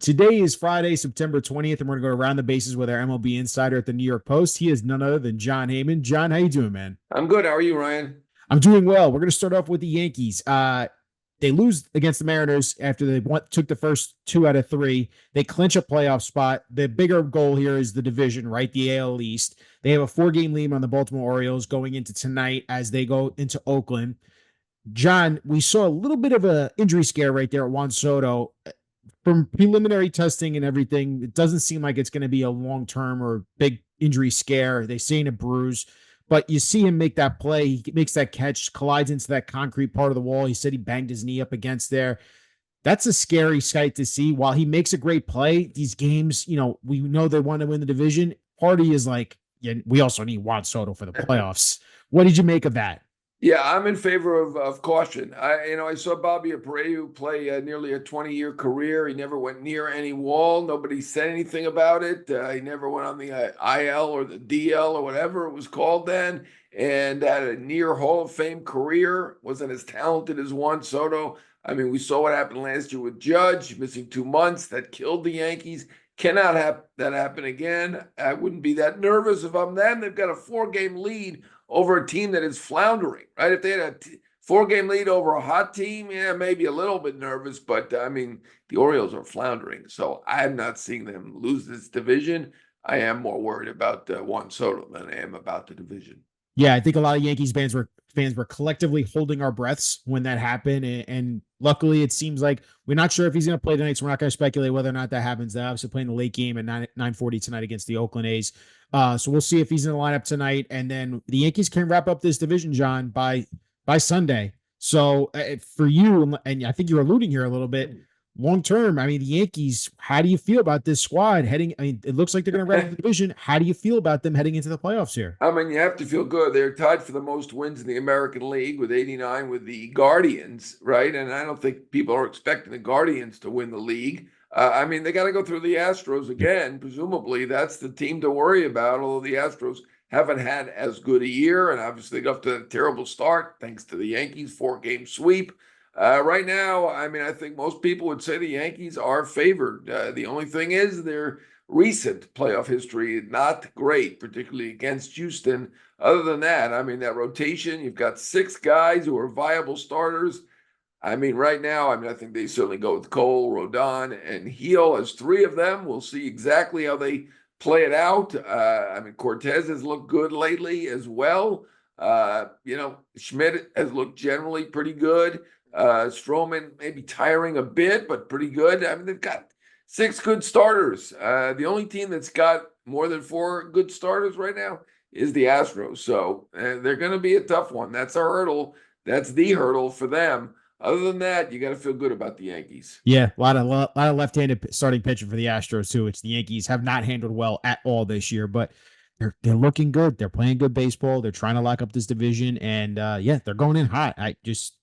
Today is Friday, September 20th, and we're going to go around the bases with our MLB insider at the New York Post. He is none other than Jon Heyman. Jon, how you doing, man? I'm good. How are you, Ryan? I'm doing well. We're going to start off with the Yankees. They lose against the Mariners after took the first two out of three. They clinch a playoff spot. The bigger goal here is the division, right? The AL East. They have a 4-game lead on the Baltimore Orioles going into tonight as they go into Oakland. Jon, we saw a little bit of an injury scare right there at Juan Soto. From preliminary testing and everything, it doesn't seem like it's going to be a long-term or big injury scare. They say in a bruise, but you see him make that play. He makes that catch, collides into that concrete part of the wall. He said he banged his knee up against there. That's a scary sight to see. While he makes a great play, these games, we know they want to win the division. Party is like, yeah, we also need Juan Soto for the playoffs. What did you make of that? Yeah, I'm in favor of caution. I saw Bobby Abreu play nearly a 20-year career. He never went near any wall. Nobody said anything about it. He never went on the IL or the DL or whatever it was called then. And had a near Hall of Fame career. Wasn't as talented as Juan Soto. I mean, we saw what happened last year with Judge, missing 2 months. That killed the Yankees. Cannot have that happen again. I wouldn't be that nervous if I'm them. They've got a 4-game lead over a team that is floundering, right? If they had a 4-game lead over a hot team, yeah, maybe a little bit nervous, but I mean, the Orioles are floundering. So I'm not seeing them lose this division. I am more worried about Juan Soto than I am about the division. Yeah, I think a lot of Yankees fans were collectively holding our breaths when that happened, and luckily it seems like we're not sure if he's going to play tonight, so we're not going to speculate whether or not that happens. They're obviously playing the late game at 9:40 tonight against the Oakland A's. So we'll see if he's in the lineup tonight, and then the Yankees can wrap up this division, Jon, by Sunday. So for you, and I think you're alluding here a little bit, long term, I mean, the Yankees, how do you feel about this squad heading? I mean, it looks like they're going to wrap up the division. How do you feel about them heading into the playoffs here? I mean, you have to feel good. They're tied for the most wins in the American League with 89 with the Guardians, right? And I don't think people are expecting the Guardians to win the league. I mean, they got to go through the Astros again. Presumably, that's the team to worry about, although the Astros haven't had as good a year. And obviously, they got off to a terrible start thanks to the Yankees' 4-game sweep. Right now, I mean, I think most people would say the Yankees are favored. The only thing is their recent playoff history not great, particularly against Houston. Other than that, I mean, that rotation, you've got 6 guys who are viable starters. I mean, right now, I mean, I think they certainly go with Cole, Rodon, and Heel as 3 of them. We'll see exactly how they play it out. I mean, Cortez has looked good lately as well. Schmidt has looked generally pretty good. Stroman maybe tiring a bit, but pretty good. I mean, they've got 6 good starters. The only team that's got more than 4 good starters right now is the Astros. So they're going to be a tough one. That's a hurdle. That's the hurdle for them. Other than that, you got to feel good about the Yankees. Yeah, a lot of left-handed starting pitching for the Astros too, which the Yankees have not handled well at all this year. But they're looking good. They're playing good baseball. They're trying to lock up this division, and yeah, they're going in hot. I just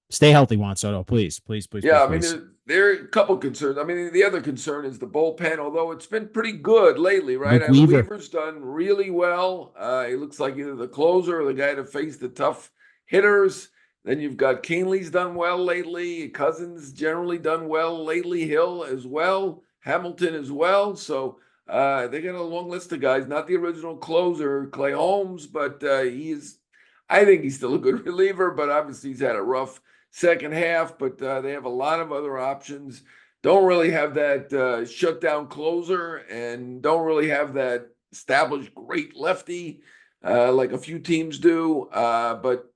stay healthy, Juan Soto, please, please, please, please, Yeah, I mean, please. there are a couple concerns. I mean, the other concern is the bullpen, although it's been pretty good lately, right? Luke I mean, Weaver. Weaver's done really well. He looks like either the closer or the guy to face the tough hitters. Then you've got Keenley's done well lately. Cousins generally done well lately. Hill as well. Hamilton as well. So they got a long list of guys. Not the original closer, Clay Holmes, but I think he's still a good reliever, but obviously he's had a rough second half, but they have a lot of other options. Don't really have that shutdown closer and don't really have that established great lefty like a few teams do. But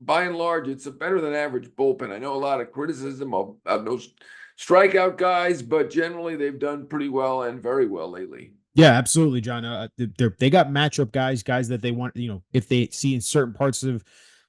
by and large, it's a better than average bullpen. I know a lot of criticism of those strikeout guys, but generally they've done pretty well and very well lately. Yeah, absolutely, Jon. They got matchup guys that they want. If they see in certain parts of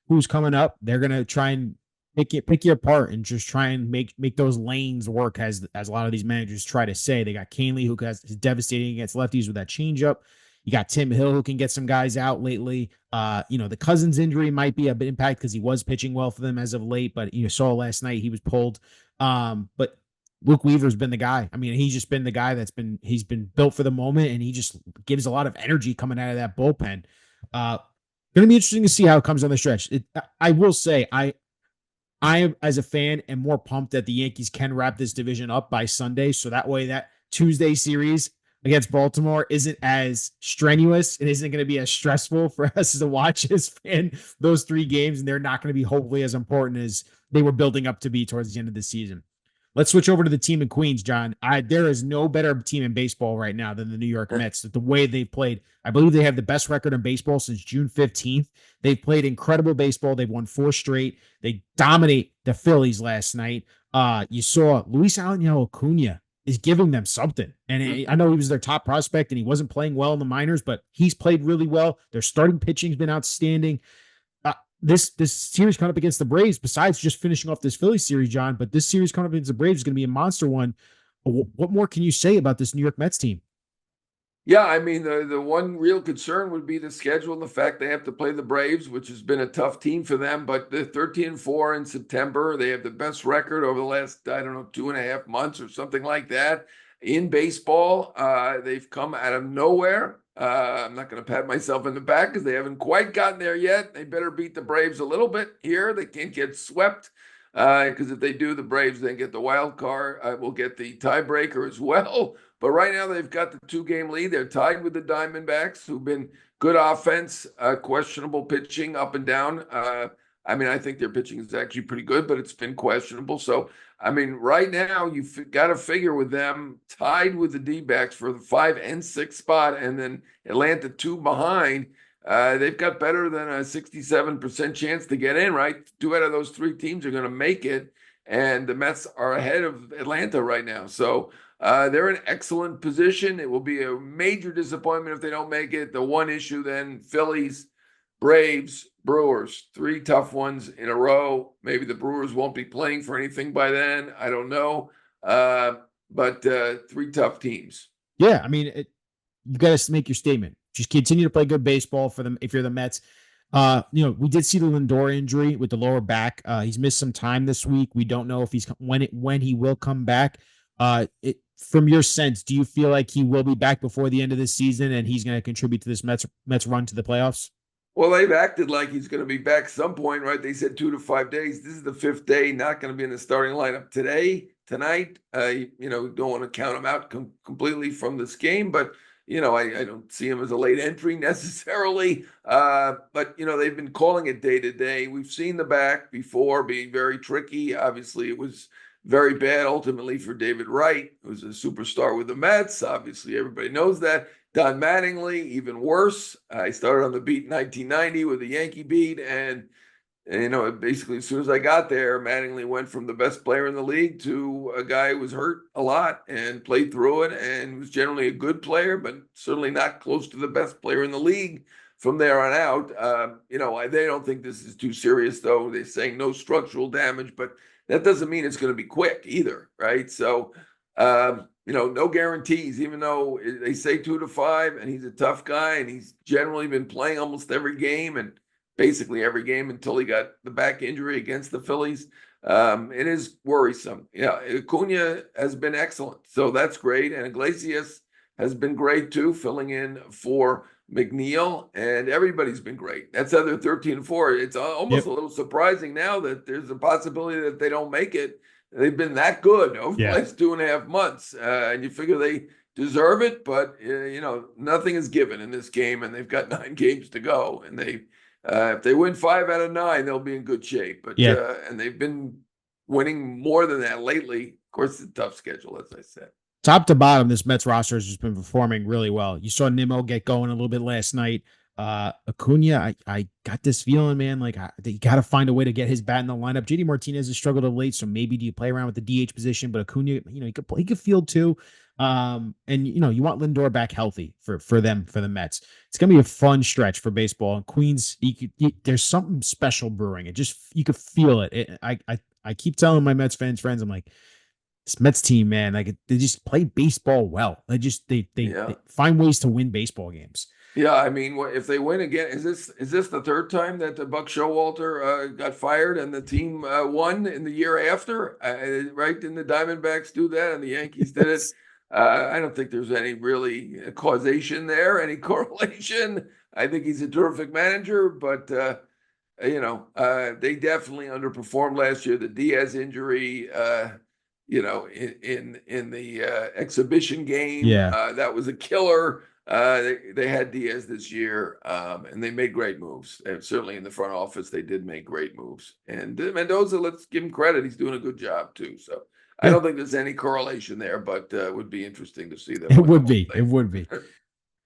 who's coming up, they're gonna try and pick you apart and just try and make those lanes work. As a lot of these managers try to say, they got Canley who is devastating against lefties with that changeup. You got Tim Hill who can get some guys out lately. The Cousins injury might be a bit impact because he was pitching well for them as of late, but you saw last night he was pulled. But Luke Weaver's been the guy. I mean, he's just been the guy he's been built for the moment, and he just gives a lot of energy coming out of that bullpen. Going to be interesting to see how it comes on the stretch. I will say, I am, as a fan, am more pumped that the Yankees can wrap this division up by Sunday. So that way, that Tuesday series against Baltimore isn't as strenuous. It isn't going to be as stressful for us to watch as fan those 3 games. And they're not going to be hopefully as important as they were building up to be towards the end of the season. Let's switch over to the team in Queens, John. There is no better team in baseball right now than the New York Mets. The way they've played, I believe they have the best record in baseball since June 15th. They've played incredible baseball. They've won 4 straight. They dominate the Phillies last night. You saw Luis Alaniel Acuna is giving them something. And I know he was their top prospect and he wasn't playing well in the minors, but he's played really well. Their starting pitching's been outstanding. This series coming up against the Braves, besides just finishing off this Phillies series, John, but this series coming up against the Braves is going to be a monster one. What more can you say about this New York Mets team? Yeah, I mean, the one real concern would be the schedule and the fact they have to play the Braves, which has been a tough team for them. But they're 13-4 in September. They have the best record over the last, I don't know, 2.5 months or something like that in baseball. They've come out of nowhere. I'm not going to pat myself in the back because they haven't quite gotten there yet. They better beat the Braves a little bit here. They can't get swept because if they do, the Braves then get the wild card. Will get the tiebreaker as well. But right now they've got the 2-game lead. They're tied with the Diamondbacks, who've been good offense, questionable pitching up and down. I mean, I think their pitching is actually pretty good, but it's been questionable. So, I mean, right now you've got to figure with them tied with the D-backs for the 5 and 6 spot, and then Atlanta 2 behind. They've got better than a 67% chance to get in, right? 2 out of those 3 teams are going to make it, and the Mets are ahead of Atlanta right now. So they're in excellent position. It will be a major disappointment if they don't make it. The one issue then, Phillies, Braves, Brewers, 3 tough ones in a row. Maybe the Brewers won't be playing for anything by then. I don't know. But 3 tough teams. Yeah, I mean, you got to make your statement. Just continue to play good baseball for them if you're the Mets. We did see the Lindor injury with the lower back. He's missed some time this week. We don't know if he's when he will come back. From your sense, do you feel like he will be back before the end of the season and he's going to contribute to this Mets run to the playoffs? Well, they've acted like he's going to be back some point, right? They said 2 to 5 days. This is the 5th day. Not going to be in the starting lineup tonight. Don't want to count him out completely from this game, but I don't see him as a late entry necessarily. But they've been calling it day to day. We've seen the back before being very tricky. Obviously, it was very bad ultimately for David Wright, who's a superstar with the Mets. Obviously, everybody knows that. Don Mattingly, even worse. I started on the beat in 1990 with the Yankee beat, and basically as soon as I got there, Mattingly went from the best player in the league to a guy who was hurt a lot and played through it and was generally a good player, but certainly not close to the best player in the league from there on out. They don't think this is too serious, though. They're saying no structural damage, but that doesn't mean it's going to be quick either, right? So, no guarantees, even though they say 2 to 5 and he's a tough guy and he's generally been playing almost every game and basically every game until he got the back injury against the Phillies. It is worrisome. Yeah, Acuna has been excellent, so that's great. And Iglesias has been great too, filling in for McNeil, and everybody's been great. That's other 13-4. It's almost a little surprising now that there's a possibility that they don't make it. They've been that good over the last 2.5 months, and you figure they deserve it, but nothing is given in this game, and they've got 9 games to go, and if they win 5 out of 9, they'll be in good shape. But and they've been winning more than that lately. Of course, it's a tough schedule, as I said. Top to bottom, this Mets roster has just been performing really well. You saw Nimmo get going a little bit last night. Acuna, I got this feeling, man, like you got to find a way to get his bat in the lineup. JD Martinez has struggled of late, so maybe do you play around with the DH position? But Acuna, he could field too. And you want Lindor back healthy for the Mets. It's gonna be a fun stretch for baseball. And Queens, there's something special brewing. You could feel it. I keep telling my Mets friends, I'm like, this Mets team, man, like they just play baseball well. They find ways to win baseball games. Yeah, I mean, if they win again, is this the 3rd time that Buck Showalter got fired and the team won in the year after? Right? Didn't the Diamondbacks do that and the Yankees did it? I don't think there's any really causation there, any correlation. I think he's a terrific manager, but They definitely underperformed last year. The Diaz injury, in the exhibition game, Yeah. that was a killer. They had Diaz this year, and they made great moves. And certainly in the front office, they did make great moves. And Mendoza, let's give him credit; he's doing a good job too. So I Yeah. don't think there's any correlation there, but it would be interesting to see them It win the would whole be. It thing. would be.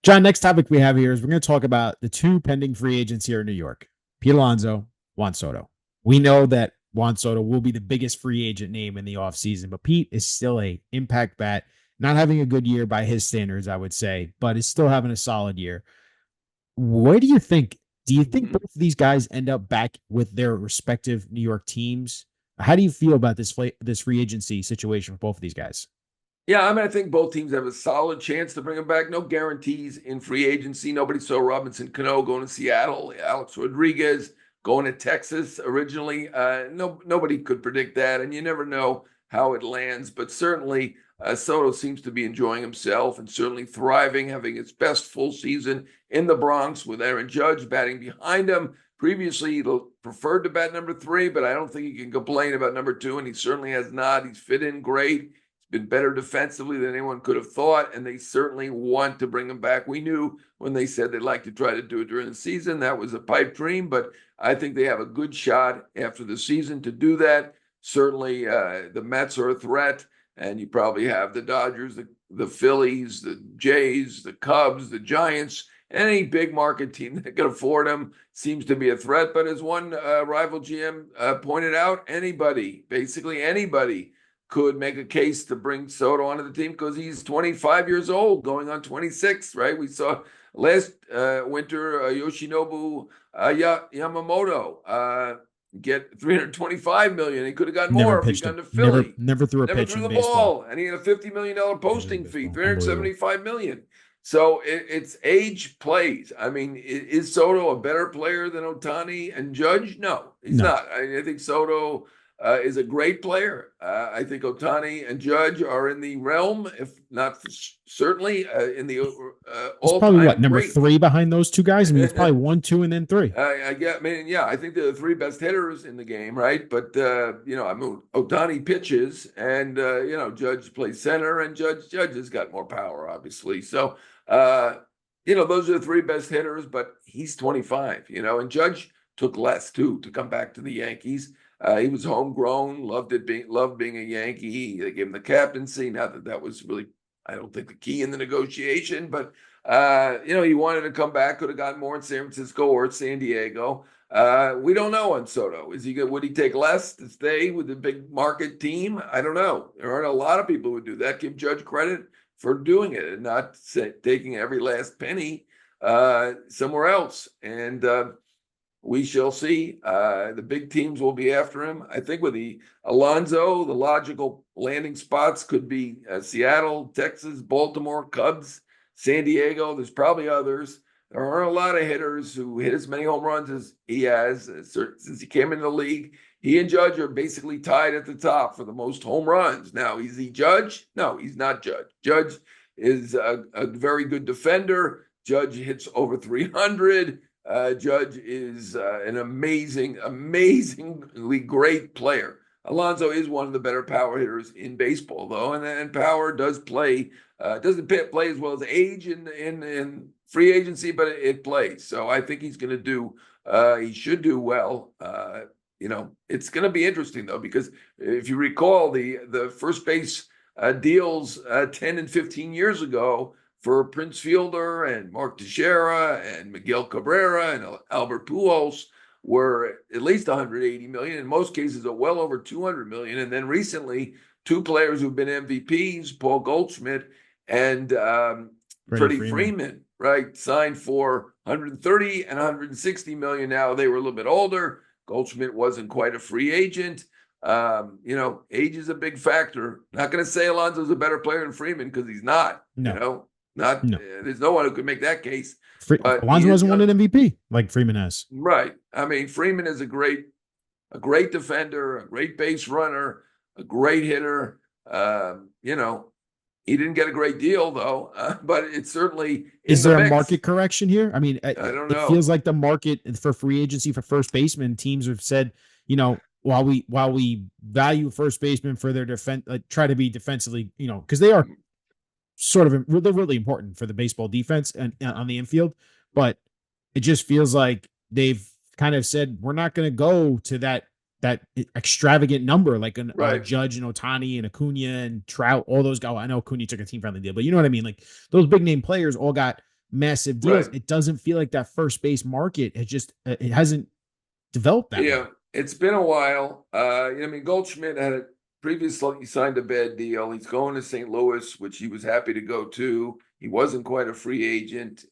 John, next topic we have here is we're going to talk about the two pending free agents here in New York, Pete Alonso, Juan Soto. We know that Juan Soto will be the biggest free agent name in the offseason, but Pete is still a impact bat, not having a good year by his standards, I would say, but is still having a solid year. Where do you think? Do you think Mhm. both of these guys end up back with their respective New York teams? How do you feel about this free agency situation for both of these guys? Yeah, I mean, I think both teams have a solid chance to bring him back. No guarantees in free agency. Nobody saw Robinson Cano going to Seattle, Alex Rodriguez going to Texas originally. Nobody could predict that, and you never know how it lands. But certainly, Soto seems to be enjoying himself and certainly thriving, having his best full season in the Bronx with Aaron Judge batting behind him. Previously, he preferred to bat number 3, but I don't think he can complain about number 2, and he certainly has not. He's fit in great, been better defensively than anyone could have thought, and they certainly want to bring him back. We knew when they said they'd like to try to do it during the season, that was a pipe dream, but I think they have a good shot after the season to do that. Certainly, the Mets are a threat, and you probably have the Dodgers, the Phillies, the Jays, the Cubs, the Giants. Any big market team that can afford him seems to be a threat. But as one rival GM pointed out, basically anybody, could make a case to bring Soto onto the team because he's 25 years old, going on 26, right? We saw last winter Yoshinobu Yamamoto get 325 million. He could have gotten Never more if he'd pitched gone him. to Never, Philly. never threw a Never pitch threw in the baseball. ball, and he had a $50 million posting fee, Unbelievable. 375 million. So it's age plays. I mean, is Soto a better player than Ohtani and Judge? No, he's No. not. I think Soto is a great player. I think Ohtani and Judge are in the realm, if not certainly in the He's probably what, all-time number great. 3 behind those two guys? I mean, it's probably 1, 2, and then 3. I think they're the 3 best hitters in the game, right? But Ohtani pitches, and Judge plays center, and Judge has got more power, obviously. So those are the 3 best hitters, but he's 25, and Judge took less too to come back to the Yankees. He was homegrown, loved being a Yankee. They gave him the captaincy. Not that was really, I don't think, the key in the negotiation, but he wanted to come back. Could have gotten more in San Francisco or San Diego. We don't know on Soto. Would he take less to stay with the big market team? I don't know. There aren't a lot of people who would do that. Give Judge credit for doing it and not taking every last penny somewhere else. And we shall see. The big teams will be after him. I think with the Alonso, the logical landing spots could be Seattle, Texas, Baltimore, Cubs, San Diego. There's probably others. There aren't a lot of hitters who hit as many home runs as he has since he came into the league. He and Judge are basically tied at the top for the most home runs. Now, is he Judge? No, he's not Judge. Judge is a very good defender. Judge hits over 300. Judge is an amazingly great player. Alonso is one of the better power hitters in baseball, though, and power doesn't play as well as age in free agency, but it plays. So I think he's going to do. He should do well. It's going to be interesting though, because if you recall the first base deals 10 and 15 years ago for Prince Fielder and Mark Teixeira and Miguel Cabrera and Albert Pujols were at least 180 million. In most cases, well over 200 million. And then recently, 2 players who've been MVPs, Paul Goldschmidt and Freddie Freeman, right, signed for 130 and 160 million. Now they were a little bit older. Goldschmidt wasn't quite a free agent. Age is a big factor. Not going to say Alonso's a better player than Freeman because he's not. No. There's no one who could make that case. But Alonso hasn't won an MVP like Freeman has. Right. I mean, Freeman is a great defender, a great base runner, a great hitter. He didn't get a great deal though, but it's certainly in Is the there a mix. market correction here? I mean, I don't it feels know. like the market for free agency for first baseman teams have said, while we value first baseman for their defense, try to be defensively, because they are they're really important for the baseball defense and on the infield, but it just feels like they've kind of said we're not going to go to that extravagant number like an Right. Judge and Otani and Acuna and Trout, all those guys. I know Acuna took a team friendly deal, but you know what I mean? Like those big name players all got massive deals. Right. It doesn't feel like that first base market it hasn't developed that way. Yeah. It's been a while. I mean, Goldschmidt had previously signed a bad deal. He's going to St. Louis, which he was happy to go to. He wasn't quite a free agent.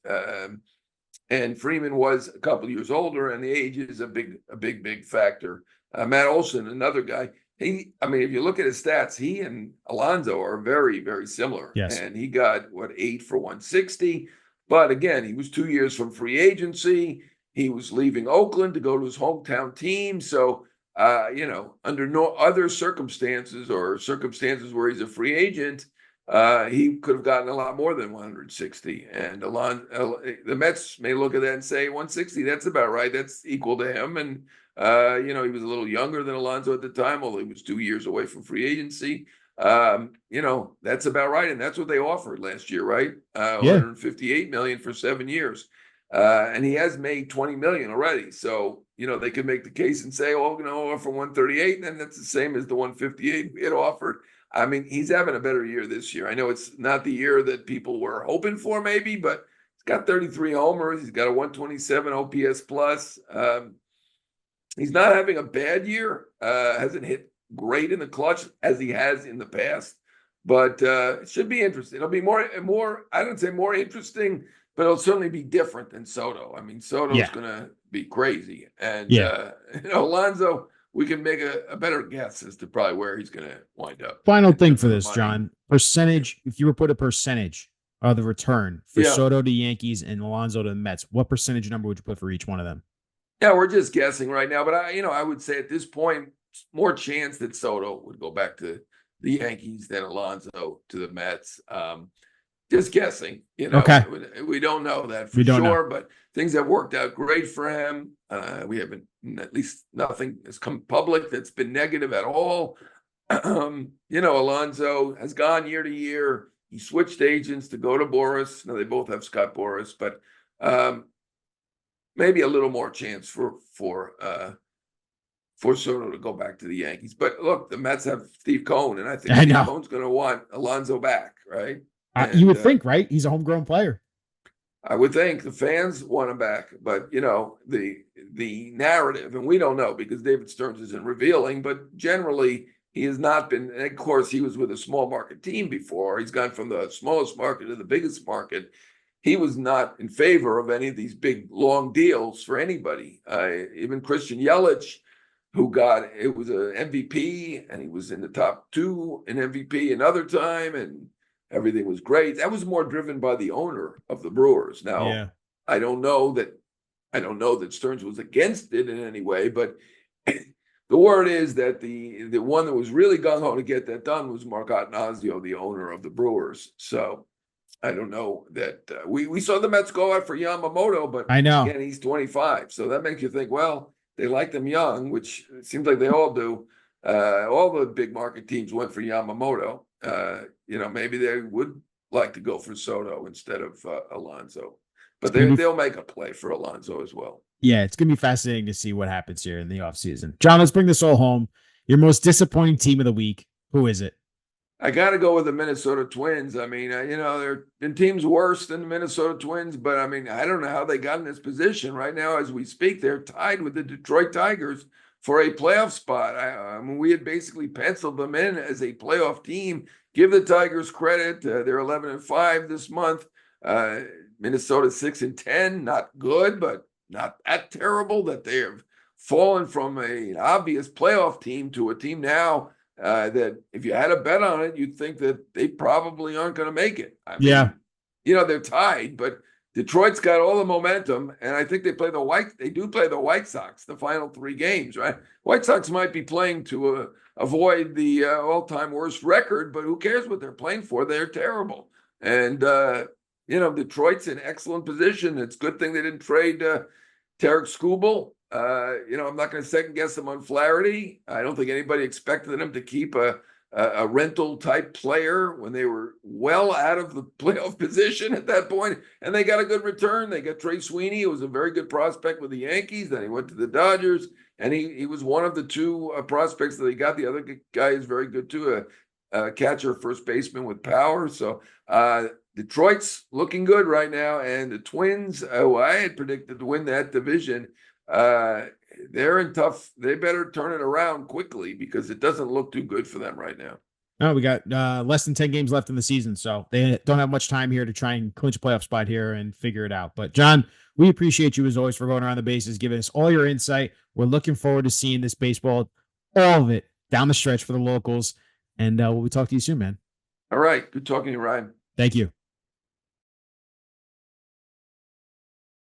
And Freeman was a couple of years older, and the age is a big factor. Matt Olson, another guy. I mean, if you look at his stats, he and Alonso are very, very similar. Yes. And he got 8 for 160. But again, he was 2 years from free agency. He was leaving Oakland to go to his hometown team. So, under no other circumstances or circumstances where he's a free agent, he could have gotten a lot more than 160. And the Mets may look at that and say 160, that's about right. That's equal to him. And, he was a little younger than Alonso at the time, although he was 2 years away from free agency. That's about right. And that's what they offered last year, right? Yeah. 158 million for 7 years. And he has made 20 million already. So, they could make the case and say, offer 138, and then that's the same as the 158 we had offered. I mean, he's having a better year this year. I know it's not the year that people were hoping for, maybe, but he's got 33 homers. He's got a 127 OPS plus. He's not having a bad year. Hasn't hit great in the clutch as he has in the past, but it should be interesting. It'll be more. I don't say more interesting, but it'll certainly be different than Soto. I mean, Soto's going to be crazy, and Alonso, we can make a better guess as to probably where he's going to wind up. Final thing for this, John, percentage. If you were put a percentage of the return for Soto to Yankees and Alonso to the Mets, what percentage number would you put for each one of them? Yeah, we're just guessing right now, but I would say at this point, more chance that Soto would go back to the Yankees than Alonso to the Mets. Just guessing, Okay. We don't know that for sure, but things have worked out great for him. We haven't, at least nothing has come public that's been negative at all. Alonso has gone year to year. He switched agents to go to Boris. Now they both have Scott Boris, but maybe a little more chance for Soto to go back to the Yankees. But look, the Mets have Steve Cohen, and I think Steve Cohen's going to want Alonso back, right? You would think, right? He's a homegrown player. I would think the fans want him back, but the narrative, and we don't know because David Stearns isn't revealing, but generally he has not been. And of course, he was with a small market team before. He's gone from the smallest market to the biggest market. He was not in favor of any of these big long deals for anybody. Even Christian Yelich, who was an MVP, and he was in the top 2 in MVP another time, and everything was great. That was more driven by the owner of the Brewers. Now, I don't know that Stearns was against it in any way, but the word is that the one that was really gung-ho to get that done was Mark Attanasio, the owner of the Brewers. So I don't know that we saw the Mets go out for Yamamoto, but I know, again, he's 25. So that makes you think, well, they like them young, which it seems like they all do. All the big market teams went for Yamamoto. Maybe they would like to go for Soto instead of Alonso, but they'll make a play for Alonso as well. Yeah, it's going to be fascinating to see what happens here in the offseason. John, let's bring this all home. Your most disappointing team of the week. Who is it? I got to go with the Minnesota Twins. I mean, there have been teams worse than the Minnesota Twins, but I mean, I don't know how they got in this position. Right now, as we speak, they're tied with the Detroit Tigers for a playoff spot. I mean, we had basically penciled them in as a playoff team. Give the Tigers credit. They're 11-5 this month. Minnesota 6-10, not good, but not that terrible that they have fallen from an obvious playoff team to a team now that if you had a bet on it, you'd think that they probably aren't going to make it. I mean, they're tied, but Detroit's got all the momentum, and I think they do play the White Sox the final 3 games, right? White Sox might be playing to avoid the all-time worst record, but who cares what they're playing for? They're terrible. And Detroit's in excellent position. It's a good thing they didn't trade Tarek Skubal. I'm not going to second guess them on Flaherty. I don't think anybody expected them to keep a rental type player when they were well out of the playoff position at that point, and they got a good return. They got Trey Sweeney, who was a very good prospect with the Yankees. Then he went to the Dodgers, and he was one of the two prospects that they got. The other guy is very good too, a catcher, first baseman with power. So Detroit's looking good right now, and the Twins, who I had predicted to win that division, they're in tough. They better turn it around quickly because it doesn't look too good for them right now. Oh, we got less than 10 games left in the season, so they don't have much time here to try and clinch a playoff spot here and figure it out. But John, we appreciate you as always for going around the bases, giving us all your insight. We're looking forward to seeing this baseball, all of it, down the stretch for the locals. And we'll talk to you soon, man. All right. Good talking to you, Ryan. Thank you.